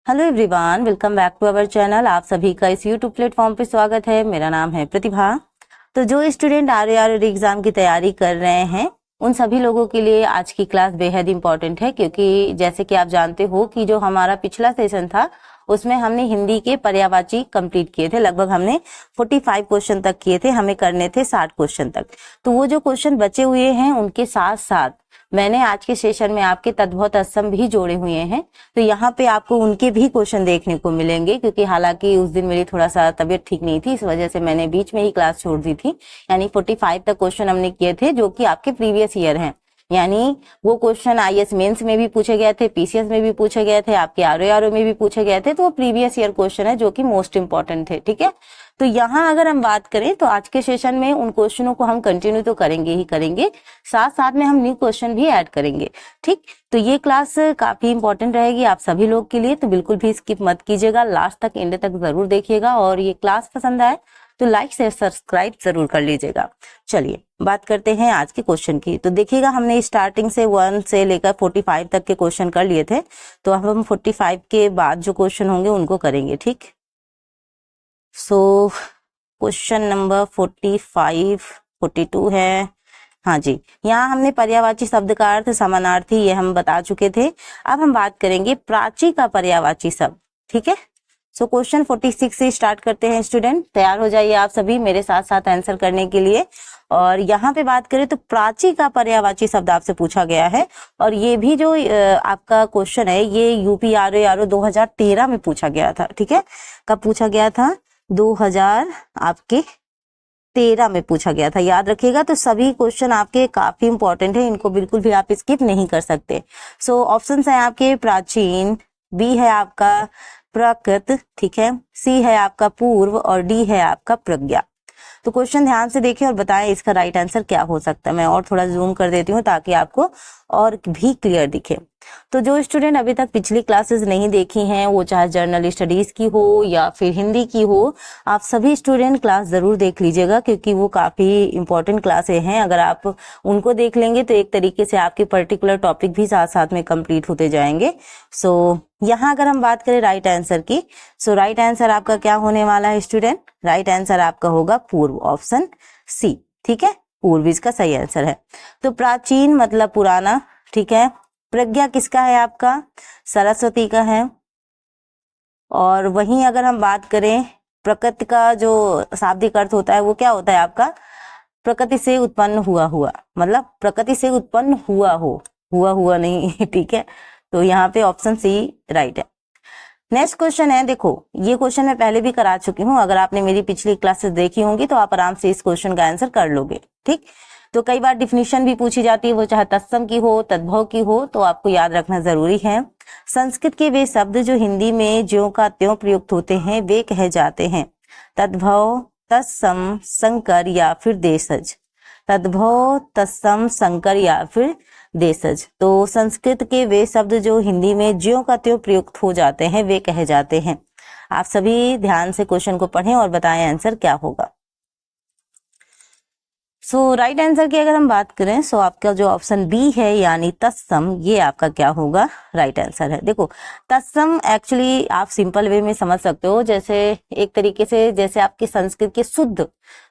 Hello everyone, welcome back to our channel. आप सभी का इस यूट्यूब प्लेटफॉर्म पे स्वागत है। मेरा नाम है प्रतिभा। तो जो स्टूडेंट आर एग्जाम की तैयारी कर रहे हैं उन सभी लोगों के लिए आज की क्लास बेहद इंपॉर्टेंट है, क्योंकि जैसे कि आप जानते हो कि जो हमारा पिछला सेशन था उसमें हमने हिंदी के पर्यायवाची कंप्लीट किए थे। लगभग हमने 45 क्वेश्चन तक किए थे, हमें करने थे 60 क्वेश्चन तक। तो वो जो क्वेश्चन बचे हुए हैं उनके साथ साथ मैंने आज के सेशन में आपके तद्भव तत्सम भी जोड़े हुए हैं। तो यहाँ पे आपको उनके भी क्वेश्चन देखने को मिलेंगे, क्योंकि हालांकि उस दिन मेरी थोड़ा सा तबीयत ठीक नहीं थी, इस वजह से मैंने बीच में ही क्लास छोड़ दी थी। यानी 45 तक क्वेश्चन हमने किए थे जो कि आपके प्रीवियस ईयर हैं। यानी वो क्वेश्चन आईएएस मेंस में भी पूछे गए थे, पीसीएस में भी पूछे गए थे, आपके आरओ में भी पूछे गए थे। तो वो प्रीवियस ईयर क्वेश्चन है जो कि मोस्ट इंपॉर्टेंट थे। ठीक है, तो यहाँ अगर हम बात करें तो आज के सेशन में उन क्वेश्चनों को हम कंटिन्यू तो करेंगे ही करेंगे, साथ साथ में हम न्यू क्वेश्चन भी ऐड करेंगे। ठीक, तो ये क्लास काफी इंपॉर्टेंट रहेगी आप सभी लोग के लिए, तो बिल्कुल भी स्किप मत कीजिएगा, लास्ट तक एंड तक जरूर देखिएगा। और ये क्लास पसंद आए तो लाइक शेयर सब्सक्राइब जरूर कर लीजिएगा। चलिए बात करते हैं आज के क्वेश्चन की। तो देखिएगा हमने स्टार्टिंग से 1 से लेकर 45 तक के क्वेश्चन कर लिए थे, तो अब हम 45 के बाद जो क्वेश्चन होंगे उनको करेंगे। ठीक, सो क्वेश्चन नंबर 45 42 है। हाँ जी, यहाँ हमने पर्यायवाची शब्द का अर्थ समानार्थी ये हम बता चुके थे। अब हम बात करेंगे प्राची का पर्यायवाची शब्द। ठीक है, सो क्वेश्चन 46 से स्टार्ट करते हैं। स्टूडेंट तैयार हो जाइए आप सभी मेरे साथ साथ आंसर करने के लिए। और यहाँ पे बात करें तो प्राची का पर्यायवाची शब्द आपसे पूछा गया है, और ये भी जो आपका क्वेश्चन है ये यूपी आरओ 2013 में पूछा गया था। ठीक है, कब पूछा गया था? 2013 में पूछा गया था, याद रखिएगा। तो सभी क्वेश्चन आपके काफी इंपॉर्टेंट है, इनको बिल्कुल भी आप स्किप नहीं कर सकते। सो ऑप्शंस है आपके प्राचीन, बी है आपका प्रकृत, ठीक है, सी है आपका पूर्व और डी है आपका प्रज्ञा। तो क्वेश्चन ध्यान से देखें और बताएं इसका राइट आंसर क्या हो सकता है। मैं और थोड़ा जूम कर देती हूँ ताकि आपको और भी क्लियर दिखे। तो जो स्टूडेंट अभी तक पिछली क्लासेस नहीं देखी हैं, वो चाहे जर्नल स्टडीज की हो या फिर हिंदी की हो, आप सभी स्टूडेंट क्लास जरूर देख लीजिएगा, क्योंकि वो काफी इंपॉर्टेंट क्लासें हैं। अगर आप उनको देख लेंगे तो एक तरीके से आपके पर्टिकुलर टॉपिक भी साथ साथ में कंप्लीट होते जाएंगे। सो यहाँ अगर हम बात करें राइट आंसर की, सो राइट आंसर आपका क्या होने वाला है स्टूडेंट? राइट आंसर आपका होगा पूर्व, ऑप्शन सी। ठीक है, पूर्व इसका सही आंसर है। तो प्राचीन मतलब पुराना, ठीक है। प्रज्ञा किसका है? आपका सरस्वती का है। और वहीं अगर हम बात करें प्रकृति का जो शाब्दिक अर्थ होता है वो क्या होता है आपका? प्रकृति से उत्पन्न हुआ, मतलब प्रकृति से उत्पन्न हुआ नहीं ठीक है, तो यहाँ पे ऑप्शन सी राइट है। नेक्स्ट क्वेश्चन है, देखो ये क्वेश्चन मैं पहले भी करा चुकी हूँ, अगर आपने मेरी पिछली क्लासेस देखी होंगी तो आप आराम से इस क्वेश्चन का आंसर कर लोगे। ठीक, तो कई बार डिफिनीशन भी पूछी जाती है, वो चाहे तत्सम की हो तद्भव की हो, तो आपको याद रखना जरूरी है। संस्कृत के वे शब्द जो हिंदी में ज्यों का त्यों प्रयुक्त होते हैं वे कहे जाते हैं तद्भव, तत्सम, संकर या फिर देशज। तद्भव, तत्सम, संकर या फिर देशज। तो संस्कृत के वे शब्द जो हिंदी में ज्यों का त्यों प्रयुक्त हो जाते हैं वे कहे जाते हैं। आप सभी ध्यान से क्वेश्चन को पढ़ें और बताएं आंसर क्या होगा। सो राइट आंसर की अगर हम बात करें सो आपका जो ऑप्शन बी है यानी तत्सम, ये आपका क्या होगा? राइट आंसर है। देखो तत्सम एक्चुअली आप सिंपल वे में समझ सकते हो, जैसे एक तरीके से जैसे आपके संस्कृत के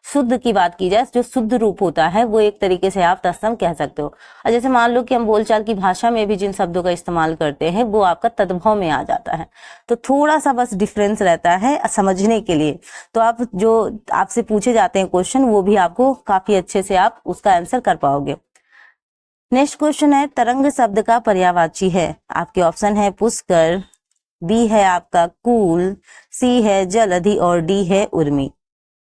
शुद्ध की बात की जाए, जो शुद्ध रूप होता है वो एक तरीके से आप तत्सम कह सकते हो। और जैसे मान लो कि हम बोलचाल की भाषा में भी जिन शब्दों का इस्तेमाल करते हैं वो आपका तद्भव में आ जाता है। तो थोड़ा सा बस डिफरेंस रहता है समझने के लिए। तो आप जो आपसे पूछे जाते हैं क्वेश्चन वो भी आपको काफी अच्छे से आप उसका आंसर कर पाओगे। नेक्स्ट क्वेश्चन है, तरंग शब्द का पर्यायवाची है। आपके ऑप्शन है पुष्कर, बी है आपका कूल, सी है जलधि और डी है उर्मी।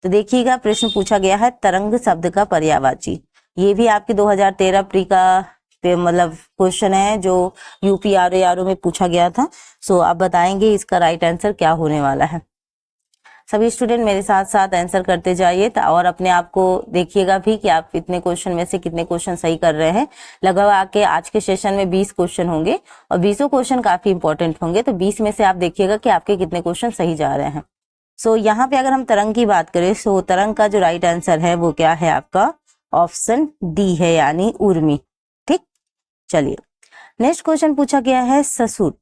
तो देखिएगा प्रश्न पूछा गया है तरंग शब्द का पर्यायवाची, ये भी आपके 2013 प्री का मतलब क्वेश्चन है जो यूपी आरओ में पूछा गया था। सो आप बताएंगे इसका राइट आंसर क्या होने वाला है। सभी स्टूडेंट मेरे साथ साथ आंसर करते जाइए और अपने आप को देखिएगा भी कि आप इतने क्वेश्चन में से कितने क्वेश्चन सही कर रहे हैं। लगभग आके आज के सेशन में 20 क्वेश्चन होंगे और 20 क्वेश्चन काफी इंपॉर्टेंट होंगे, तो 20 में से आप देखिएगा कि आपके कितने क्वेश्चन सही जा रहे हैं। सो यहाँ पे अगर हम तरंग की बात करें, सो तरंग का जो राइट आंसर है वो क्या है आपका? ऑप्शन डी है यानी उर्मी। ठीक, चलिए नेक्स्ट क्वेश्चन पूछा गया है ससुर।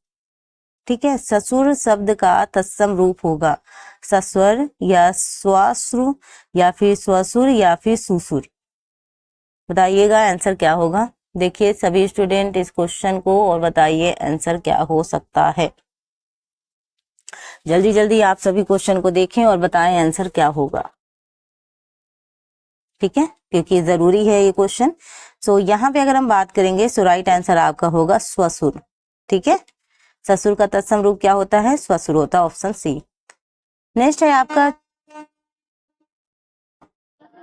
ठीक है। ससुर शब्द का तत्सम रूप होगा सस्वर या स्वाश्रु या फिर स्वसुर या फिर सुसुर। बताइएगा आंसर क्या होगा। देखिए सभी स्टूडेंट इस क्वेश्चन को और बताइए आंसर क्या हो सकता है। जल्दी जल्दी आप सभी क्वेश्चन को देखें और बताएं आंसर क्या होगा, ठीक है, क्योंकि जरूरी है ये क्वेश्चन। सो यहाँ पे अगर हम बात करेंगे सो राइट आंसर आपका होगा स्वसुर, ठीक है। ससुर का तत्सम रूप क्या होता है, स्वसुर होता है, ऑप्शन सी। नेक्स्ट है आपका,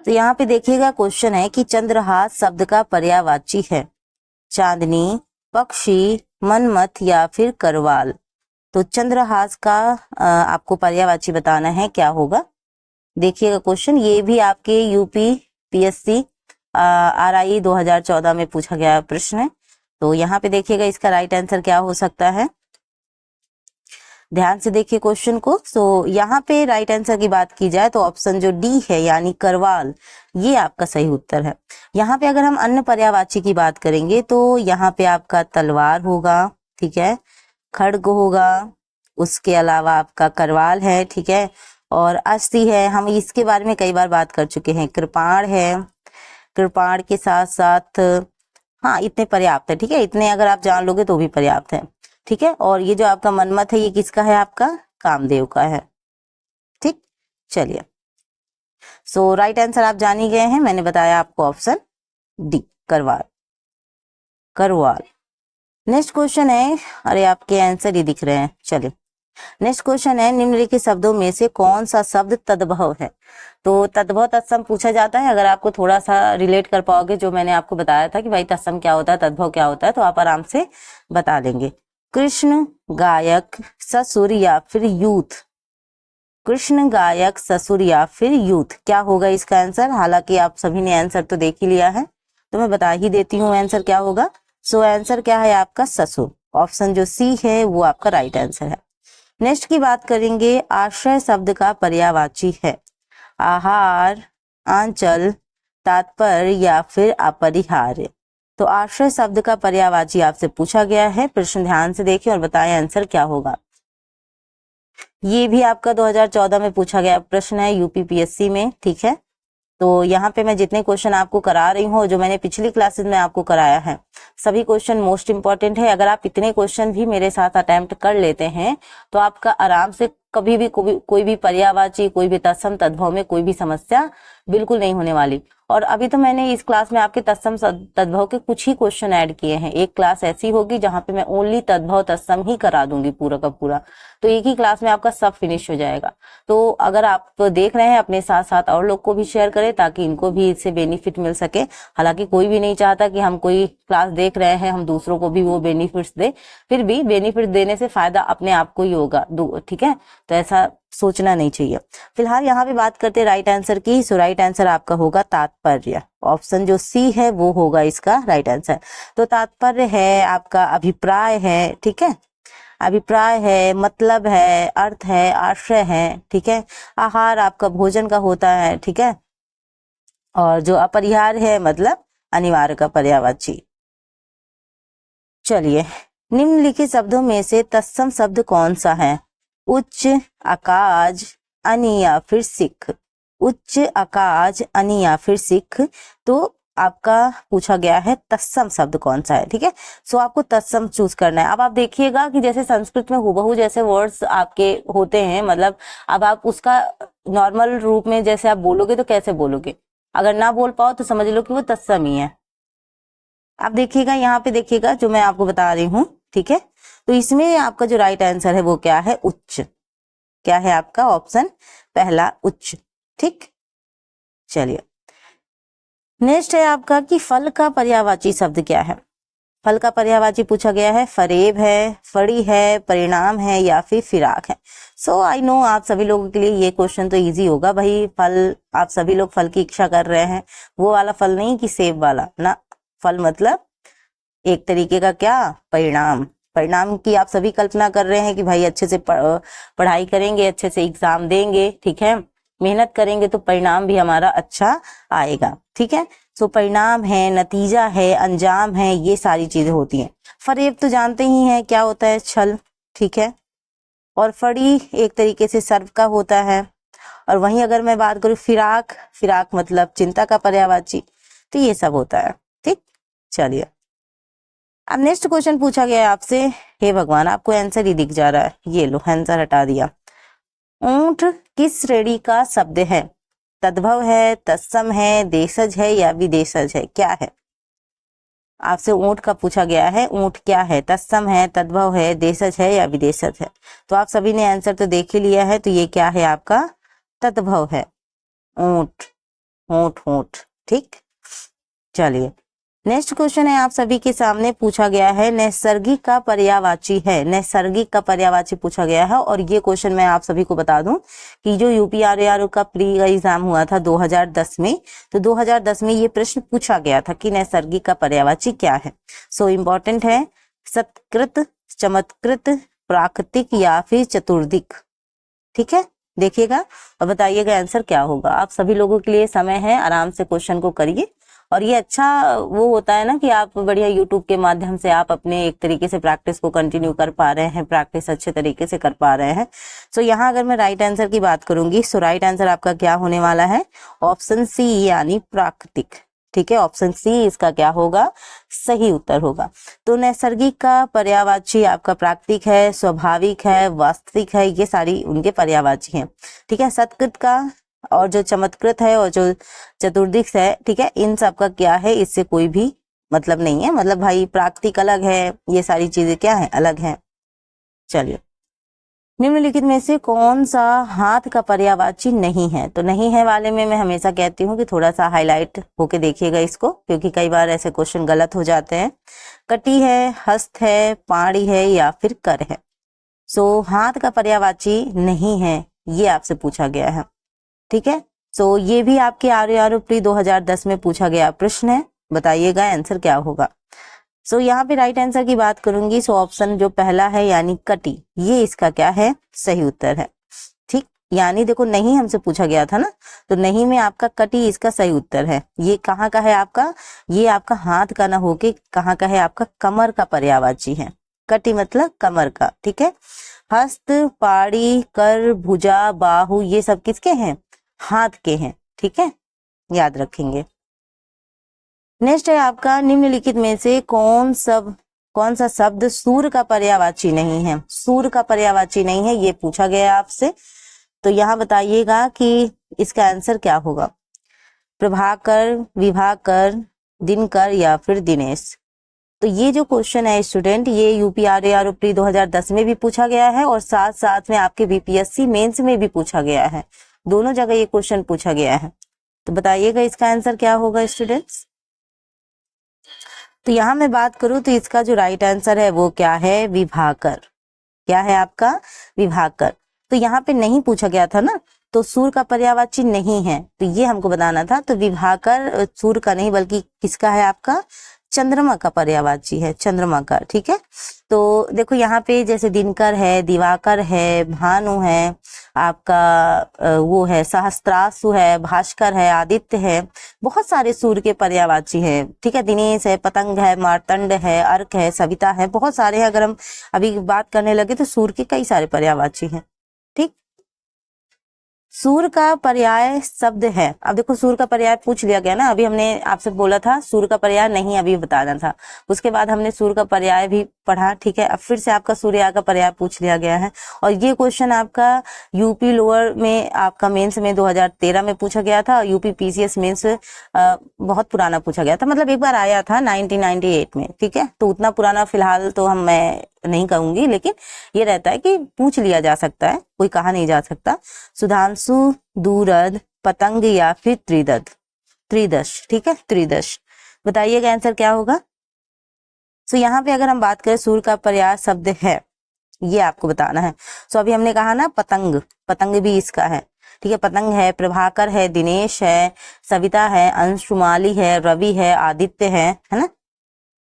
तो यहाँ पे देखिएगा क्वेश्चन है कि चंद्रहास शब्द का पर्यायवाची है चांदनी, पक्षी, मनमथ या फिर करवाल। तो चंद्रहास का आपको पर्यायवाची बताना है, क्या होगा। देखिएगा क्वेश्चन, ये भी आपके यूपी पीएससी RI 2014 में पूछा गया प्रश्न है। तो यहाँ पे देखिएगा इसका राइट आंसर क्या हो सकता है। ध्यान से देखिए क्वेश्चन को। सो यहाँ पे राइट आंसर की बात की जाए तो ऑप्शन जो डी है यानी करवाल, ये आपका सही उत्तर है। यहाँ पे अगर हम अन्य पर्यायवाची की बात करेंगे तो यहाँ पे आपका तलवार होगा, ठीक है, खड्ग होगा, उसके अलावा आपका करवाल है, ठीक है, और अस्थि है, हम इसके बारे में कई बार बात कर चुके हैं। कृपाण है, कृपाण के साथ साथ हाँ इतने पर्याप्त है, ठीक है, इतने अगर आप जान लोगे तो भी पर्याप्त है, ठीक है। और ये जो आपका मनमथ है ये किसका है, आपका कामदेव का है, ठीक। चलिए, सो राइट आंसर आप जान ही गए हैं, मैंने बताया आपको option D Karwal, Karwal. Next question है, अरे आपके आंसर ही दिख रहे हैं। चलिए नेक्स्ट क्वेश्चन है, निम्नलिखित शब्दों में से कौन सा शब्द तद्भव है। तो तद्भव तत्सम पूछा जाता है। अगर आपको थोड़ा सा रिलेट कर पाओगे जो मैंने आपको बताया था कि भाई तत्सम क्या होता है, तद्भव क्या होता है, तो आप आराम से बता लेंगे। कृष्ण, गायक, ससुर या फिर यूथ। कृष्ण, गायक, ससुर या फिर यूथ, क्या होगा इसका आंसर। हालांकि आप सभी ने आंसर तो देख ही लिया है, तो मैं बता ही देती हूँ आंसर क्या होगा। सो आंसर क्या है आपका ससुर, ऑप्शन जो सी है वो आपका राइट आंसर है। नेक्स्ट की बात करेंगे, आश्रय शब्द का पर्यायवाची है आहार, आंचल, तात्पर्य या फिर अपरिहार्य। तो आश्रय शब्द का पर्यायवाची आपसे पूछा गया है। प्रश्न ध्यान से देखिए और बताएं आंसर क्या होगा। ये भी आपका 2014 में पूछा गया प्रश्न है यूपी पीएससी में, ठीक है। तो यहाँ पे मैं जितने क्वेश्चन आपको करा रही हूँ, जो मैंने पिछली क्लासेस में आपको कराया है, सभी क्वेश्चन मोस्ट इंपॉर्टेंट है। अगर आप इतने क्वेश्चन भी मेरे साथ अटेम्प्ट कर लेते हैं तो आपका आराम से कभी भी कोई भी पर्यायवाची, कोई भी तत्सम तद्भव में कोई भी समस्या बिल्कुल नहीं होने वाली। और अभी तो मैंने इस क्लास में आपके तत्सम तद्भव के कुछ ही क्वेश्चन ऐड किए हैं। एक क्लास ऐसी होगी जहां पे मैं ओनली तद्भव तत्सम ही करा दूंगी पूरा का पूरा, तो एक ही क्लास में आपका सब फिनिश हो जाएगा। तो अगर आप देख रहे हैं अपने साथ साथ और लोग को भी शेयर करें ताकि इनको भी इससे बेनिफिट मिल सके। हालांकि कोई भी नहीं चाहता कि हम कोई क्लास देख रहे हैं हम दूसरों को भी वो बेनिफिट्स दे, फिर भी बेनिफिट देने से फायदा अपने आप को ही होगा, ठीक है, तो ऐसा सोचना नहीं चाहिए। फिलहाल यहाँ पे बात करते हैं राइट आंसर की। सो राइट आंसर आपका होगा तात्पर्य, ऑप्शन जो सी है वो होगा इसका राइट आंसर। तो तात्पर्य है आपका अभिप्राय है, ठीक है, अभिप्राय है, मतलब है, अर्थ है, आश्रय है, ठीक है। आहार आपका भोजन का होता है, ठीक है, और जो अपरिहार्य है मतलब अनिवार्य का पर्यायवाची। चलिए, निम्नलिखित शब्दों में से तत्सम शब्द कौन सा है। उच्च, अकाज, अनि या फिर सिख। उच्च, अकाज, अनि या फिर सिख। तो आपका पूछा गया है तत्सम शब्द कौन सा है, ठीक है। सो आपको तत्सम चूज करना है। अब आप देखिएगा कि जैसे संस्कृत में हुबहू जैसे वर्ड्स आपके होते हैं, मतलब अब आप उसका नॉर्मल रूप में जैसे आप बोलोगे तो कैसे बोलोगे, अगर ना बोल पाओ तो समझ लो कि वो तत्सम ही है। आप देखिएगा यहाँ पे, देखिएगा जो मैं आपको बता रही हूँ, ठीक है। तो इसमें आपका जो राइट आंसर है वो क्या है, उच्च। क्या है आपका ऑप्शन पहला, उच्च, ठीक। चलिए, नेक्स्ट है आपका कि फल का पर्यायवाची शब्द क्या है। फल का पर्यायवाची पूछा गया है, फरेब है, फड़ी है, परिणाम है या फिर फिराक है। सो आई नो आप सभी लोगों के लिए ये क्वेश्चन तो इजी होगा भाई। फल, आप सभी लोग फल की इच्छा कर रहे हैं, वो वाला फल नहीं कि सेब वाला ना। फल मतलब एक तरीके का क्या, परिणाम। परिणाम की आप सभी कल्पना कर रहे हैं कि भाई अच्छे से पढ़ाई करेंगे, अच्छे से एग्जाम देंगे, ठीक है, मेहनत करेंगे तो परिणाम भी हमारा अच्छा आएगा, ठीक है। सो परिणाम है, नतीजा है, अंजाम है, ये सारी चीजें होती हैं। फरेब तो जानते ही हैं क्या होता है, छल, ठीक है, और फड़ी एक तरीके से सर्व का होता है। और वहीं अगर मैं बात करूं फिराक, फिराक मतलब चिंता का पर्यायवाची, तो ये सब होता है। ठीक, चलिए अब नेक्स्ट क्वेश्चन पूछा गया है आपसे। हे भगवान, आपको आंसर ही दिख जा रहा है, ये लो आंसर हटा दिया। ऊंट किस श्रेणी का शब्द है? तद्भव है, तत्सम है, देशज है या विदेशज है, क्या है? आपसे ऊंट का पूछा गया है, ऊंट क्या है? तत्सम है, तद्भव है, देशज है या विदेशज है? तो आप सभी ने आंसर तो देख ही लिया है, तो ये क्या है आपका? तद्भव है, ऊंट, ऊंट ऊंट। ठीक, चलिए नेक्स्ट क्वेश्चन है आप सभी के सामने पूछा गया है, नैसर्गिक का पर्यायवाची है, नैसर्गिक का पर्यायवाची पूछा गया है। और ये क्वेश्चन मैं आप सभी को बता दूं कि जो यूपीआरएआर का प्री का एग्जाम हुआ था 2010 में, तो 2010 में ये प्रश्न पूछा गया था कि नैसर्गिक का पर्यायवाची क्या है। सो इम्पोर्टेंट है, सत्कृत, चमत्कृत, प्राकृतिक या फिर चतुर्दिक। ठीक है, देखिएगा और बताइएगा आंसर क्या होगा। आप सभी लोगों के लिए समय है, आराम से क्वेश्चन को करिए। और ये अच्छा वो होता है ना कि आप बढ़िया यूट्यूब के माध्यम से आप अपने एक तरीके से प्रैक्टिस को कंटिन्यू कर पा रहे हैं, प्रैक्टिस अच्छे तरीके से कर पा रहे हैं। सो यहाँ अगर मैं राइट आंसर की बात करूंगी, सो राइट आंसर आपका क्या होने वाला है? ऑप्शन सी यानी प्राकृतिक। ठीक है, ऑप्शन सी इसका क्या होगा? सही उत्तर होगा। तो नैसर्गिक का पर्यायवाची आपका प्राकृतिक है, स्वाभाविक है, वास्तविक है, ये सारी उनके पर्यायवाची हैं। ठीक है, सत्कृत का और जो चमत्कृत है और जो चतुर्दिक है, ठीक है, इन सब का क्या है? इससे कोई भी मतलब नहीं है। मतलब भाई प्राकृतिक अलग है, ये सारी चीजें क्या है? अलग है। चलिए निम्नलिखित में से कौन सा हाथ का पर्यायवाची नहीं है? तो नहीं है वाले में मैं हमेशा कहती हूँ कि थोड़ा सा हाईलाइट होके देखिएगा इसको, क्योंकि कई बार ऐसे क्वेश्चन गलत हो जाते हैं। कटी है, हस्त है, पाड़ी है या फिर कर है। सो हाथ का पर्यायवाची नहीं है, ये आपसे पूछा गया है। ठीक है, सो ये भी आपके आरओ प्री 2010 में पूछा गया प्रश्न है। बताइएगा आंसर क्या होगा। सो यहाँ पे राइट आंसर की बात करूंगी, सो ऑप्शन जो पहला है यानी कटी, ये इसका क्या है? सही उत्तर है। ठीक, यानी देखो नहीं हमसे पूछा गया था ना, तो नहीं में आपका कटी इसका सही उत्तर है। ये कहाँ का है आपका? ये आपका हाथ का ना होके कहाँ का है? आपका कमर का पर्यायवाची है। कटी मतलब कमर का। ठीक है, हस्त, पाड़ी, कर, भुजा, बाहु, ये सब किसके हैं? हाथ के हैं। ठीक है, याद रखेंगे। नेक्स्ट है आपका, निम्नलिखित में से कौन सा शब्द सूर का पर्यायवाची नहीं है? सूर का पर्यायवाची नहीं है, ये पूछा गया आपसे। तो यहाँ बताइएगा कि इसका आंसर क्या होगा। प्रभाकर, विभाकर, दिनकर या फिर दिनेश। तो ये जो क्वेश्चन है स्टूडेंट, ये यूपीआरएआर प्री 2010 में भी पूछा गया है और साथ साथ में आपके बीपीएससी मेंस में भी पूछा गया है। दोनों जगह ये क्वेश्चन पूछा गया है। तो बताइएगा इसका आंसर क्या होगा स्टूडेंट्स। तो यहाँ मैं बात करूं तो इसका जो राइट आंसर है वो क्या है? विभाकर। क्या है आपका? विभाकर। तो यहाँ पे नहीं पूछा गया था ना, तो सूर का पर्यायवाची नहीं है, तो ये हमको बताना था। तो विभाकर सूर का नहीं बल्कि किसका है? आपका चंद्रमा का पर्यायवाची है, चंद्रमा का। ठीक है, तो देखो यहाँ पे जैसे दिनकर है, दिवाकर है, भानु है, आपका वो है सहस्त्रासु है, भास्कर है, आदित्य है, बहुत सारे सूर्य के पर्यायवाची है। ठीक है, दिनेश है, पतंग है, मार्तंड है, अर्क है, सविता है, बहुत सारे हैं। अगर हम अभी बात करने लगे तो सूर्य के कई सारे पर्यायवाची हैं। ठीक, सूर का पर्याय शब्द है। अब देखो सूर का पर्याय पूछ लिया गया ना, अभी हमने आपसे बोला था सूर का पर्याय नहीं अभी बताना था, उसके बाद हमने सूर का पर्याय भी पढ़ा। ठीक है, अब फिर से आपका सूर्या का पर्याय पूछ लिया गया है। और ये क्वेश्चन आपका यूपी लोअर में आपका मेंस में 2013 में पूछा गया था, और यूपी पीसीएस मेंस बहुत पुराना पूछा गया था, मतलब एक बार आया था 1998 में। ठीक है, तो उतना पुराना फिलहाल तो मैं नहीं कहूंगी, लेकिन ये रहता है कि पूछ लिया जा सकता है, कोई कहा नहीं जा सकता। सुधांशु, दूरद, पतंग या फिर त्रिदश। त्रिदश, ठीक है, त्रिदश। बताइएगा आंसर क्या होगा। सो यहाँ पे अगर हम बात करें सूर का पर्याय शब्द है, ये आपको बताना है। सो अभी हमने कहा ना पतंग, पतंग भी इसका है। ठीक है, पतंग है, प्रभाकर है, दिनेश है, सविता है, अंशुमाली है, रवि है, आदित्य है ना,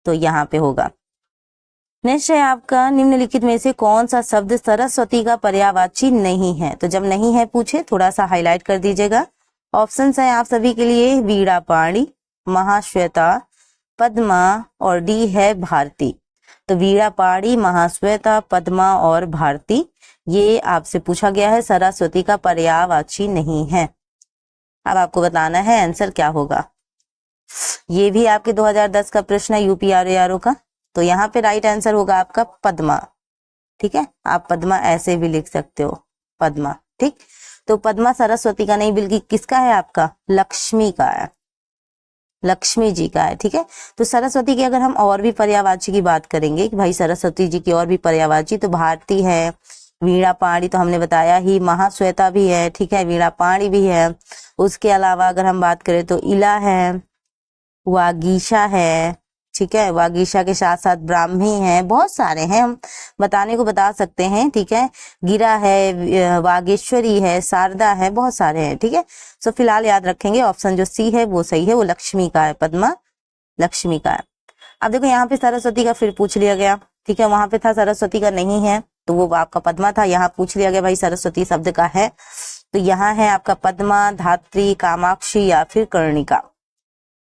तो यहाँ पे होगा। नेक्स्ट है आपका, निम्नलिखित में से कौन सा शब्द सरस्वती का पर्यायवाची नहीं है? तो जब नहीं है पूछे थोड़ा सा हाईलाइट कर दीजिएगा। ऑप्शंस है आप सभी के लिए, वीणा पाणी, महाश्वेता, पद्मा और डी है भारती। तो वीणा, पाणी, महाश्वेता, पद्मा और भारती, ये आपसे पूछा गया है, सरस्वती का पर्यायवाची नहीं है। अब आपको बताना है आंसर क्या होगा। ये भी आपके 2010 का प्रश्न है यूपी आरओ का। तो यहाँ पे राइट आंसर होगा आपका पद्मा। ठीक है, आप पद्मा ऐसे भी लिख सकते हो, पद्मा। ठीक, तो पद्मा सरस्वती का नहीं बल्कि किसका है, आपका लक्ष्मी का है, लक्ष्मी जी का है। ठीक है, तो सरस्वती की अगर हम और भी पर्यायवाची की बात करेंगे कि भाई सरस्वती जी की और भी पर्यायवाची, तो भारती है, वीणा, पाणी तो हमने बताया ही, महाश्वेता भी है, ठीक है, वीणा, पाणी भी है। उसके अलावा अगर हम बात करें तो इला है, वागीशा है, ठीक है, वागीशा के साथ साथ ब्राह्मी है, बहुत सारे हैं, हम बताने को बता सकते हैं। ठीक है, गिरा है, वागेश्वरी है, शारदा है, बहुत सारे हैं। ठीक है, सो फिलहाल याद रखेंगे ऑप्शन जो सी है वो सही है, वो लक्ष्मी का है, पद्मा लक्ष्मी का है। अब देखो यहाँ पे सरस्वती का फिर पूछ लिया गया। ठीक है, वहां पे था सरस्वती का नहीं है तो वो आपका पद्मा था, यहाँ पूछ लिया गया भाई सरस्वती शब्द का है, तो यहाँ है आपका पद्मा, धात्री, कामाक्षी या फिर कर्णिका।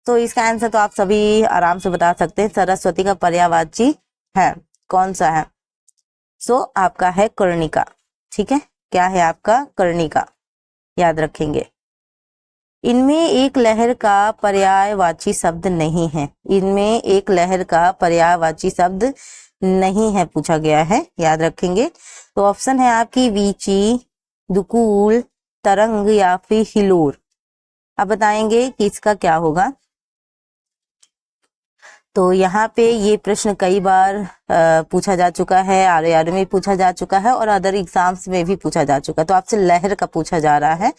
तो इसका आंसर तो आप सभी आराम से बता सकते हैं, सरस्वती का पर्यायवाची है, कौन सा है? सो आपका है कर्णिका। ठीक है, क्या है आपका? कर्णिका, याद रखेंगे। इनमें एक लहर का पर्यायवाची शब्द नहीं है, इनमें एक लहर का पर्यायवाची शब्द नहीं है, पूछा गया है, याद रखेंगे। तो ऑप्शन है आपकी वीची, दुकूल, तरंग या फिर हिलोर। अब बताएंगे कि इसका क्या होगा। तो यहाँ पे ये प्रश्न कई बार पूछा जा चुका है, आरओ में पूछा जा चुका है और अदर एग्जाम्स में भी पूछा जा चुका है, तो आपसे लहर का पूछा जा रहा है।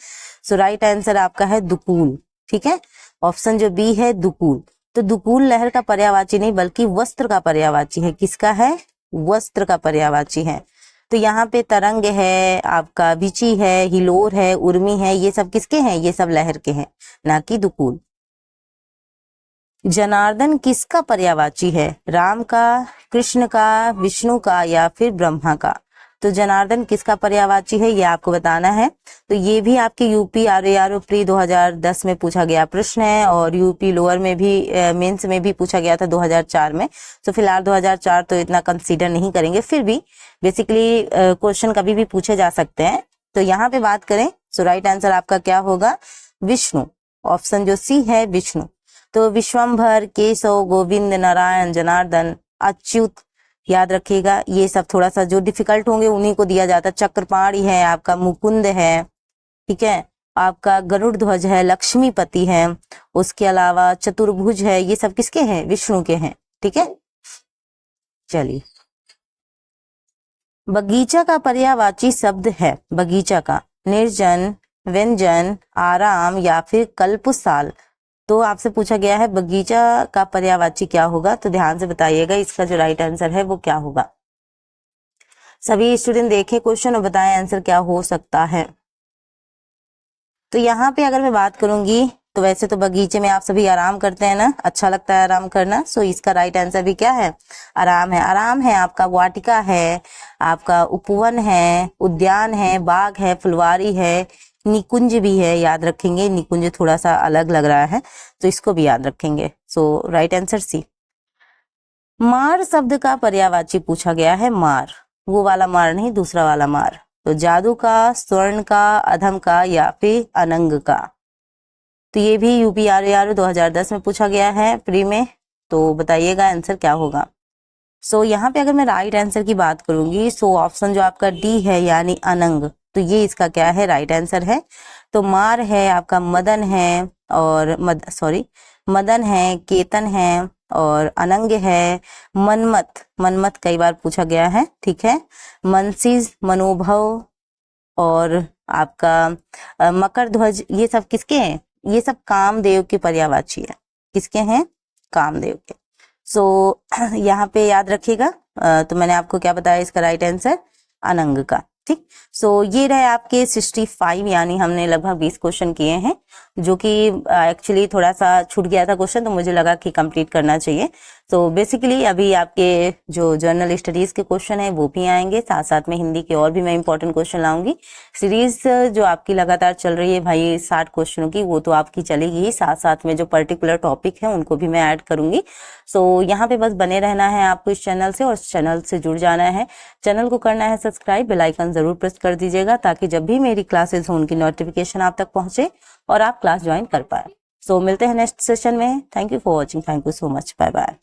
सो राइट आंसर आपका है दुकूल। ठीक है, ऑप्शन जो बी है दुकूल। तो दुकूल लहर का पर्यायवाची नहीं बल्कि वस्त्र का पर्यायवाची है। किसका है? वस्त्र का पर्यायवाची है। तो यहाँ पे तरंग है, आपका विची है, हिलोर है, उर्मी है, ये सब किसके हैं? ये सब लहर के हैं, ना कि दुकूल। जनार्दन किसका पर्यायवाची है? राम का, कृष्ण का, विष्णु का या फिर ब्रह्मा का? तो जनार्दन किसका पर्यायवाची है ये आपको बताना है। तो ये भी आपके यूपी आरओ प्री 2010 में पूछा गया प्रश्न है और यूपी लोअर में भी मेंस में भी पूछा गया था 2004 में। तो फिलहाल 2004 तो इतना कंसीडर नहीं करेंगे, फिर भी बेसिकली क्वेश्चन कभी भी पूछे जा सकते हैं। तो यहाँ पे बात करें सो राइट आंसर आपका क्या होगा? विष्णु। ऑप्शन जो सी है विष्णु। तो विश्वंभर, केशव, गोविंद, नारायण, जनार्दन, अच्युत, याद रखिएगा ये सब थोड़ा सा जो डिफिकल्ट होंगे उन्हीं को दिया जाता है। चक्रपाणी है आपका, मुकुंद है, ठीक है, आपका गरुड़ ध्वज है, लक्ष्मीपति है, उसके अलावा चतुर्भुज है, ये सब किसके हैं? विष्णु के हैं। ठीक है, चलिए बगीचा का पर्यायवाची शब्द है, बगीचा का निर्जन, व्यंजन, आराम या फिर कल्पसाल। तो आपसे पूछा गया है बगीचा का पर्यायवाची क्या होगा, तो ध्यान से बताइएगा इसका जो राइट आंसर है वो क्या होगा। सभी स्टूडेंट देखें क्वेश्चन और बताएं आंसर क्या हो सकता है। तो यहाँ पे अगर मैं बात करूंगी तो वैसे तो बगीचे में आप सभी आराम करते हैं ना, अच्छा लगता है आराम करना। सो इसका राइट आंसर भी क्या है? आराम है। आराम है आपका वाटिका है, आपका उपवन है, उद्यान है, बाग है, फुलवारी है, निकुंज भी है, याद रखेंगे। निकुंज थोड़ा सा अलग लग रहा है तो इसको भी याद रखेंगे। सो राइट आंसर सी। मार शब्द का पर्यायवाची पूछा गया है, मार, वो वाला मार नहीं, दूसरा वाला मार। तो जादू का, स्वर्ण का, अधम का या फिर अनंग का। तो ये भी यूपी आरओ 2010 में पूछा गया है प्री में, तो बताइएगा आंसर क्या होगा। सो यहाँ पे अगर मैं राइट आंसर की बात करूंगी सो ऑप्शन जो आपका डी है यानी अनंग, तो ये इसका क्या है? राइट आंसर है। तो मार है आपका, मदन है और मदन है, केतन है और अनंग है, मनमत, मनमत कई बार पूछा गया है, ठीक है, मनसिज, मनोभव और आपका मकर ध्वज, ये सब किसके हैं? ये सब कामदेव के पर्यायवाची है। किसके हैं? कामदेव के। सो यहाँ पे याद रखिएगा। तो मैंने आपको क्या बताया इसका राइट आंसर? अनंग का। ठीक, सो ये रहे आपके 65, यानी हमने लगभग 20 क्वेश्चन किए हैं जो कि एक्चुअली थोड़ा सा छूट गया था क्वेश्चन, तो मुझे लगा कि कंप्लीट करना चाहिए। तो बेसिकली अभी आपके जो जर्नल स्टडीज के क्वेश्चन है वो भी आएंगे, साथ साथ में हिंदी के और भी मैं इंपॉर्टेंट क्वेश्चन लाऊंगी। सीरीज जो आपकी लगातार चल रही है भाई 60 क्वेश्चनों की, वो तो आपकी चलेगी ही, साथ साथ में जो पर्टिकुलर टॉपिक है उनको भी मैं ऐड करूंगी। सो यहाँ पे बस बने रहना है आपको इस चैनल से, और चैनल से जुड़ जाना है। चैनल को करना है सब्सक्राइब, बेल आइकन जरूर प्रेस कर दीजिएगा ताकि जब भी मेरी क्लासेस हो उनकी नोटिफिकेशन आप तक पहुंचे और आप क्लास ज्वाइन कर पाए। सो मिलते हैं नेक्स्ट सेशन में। Thank you for watching, thank you so much, bye bye.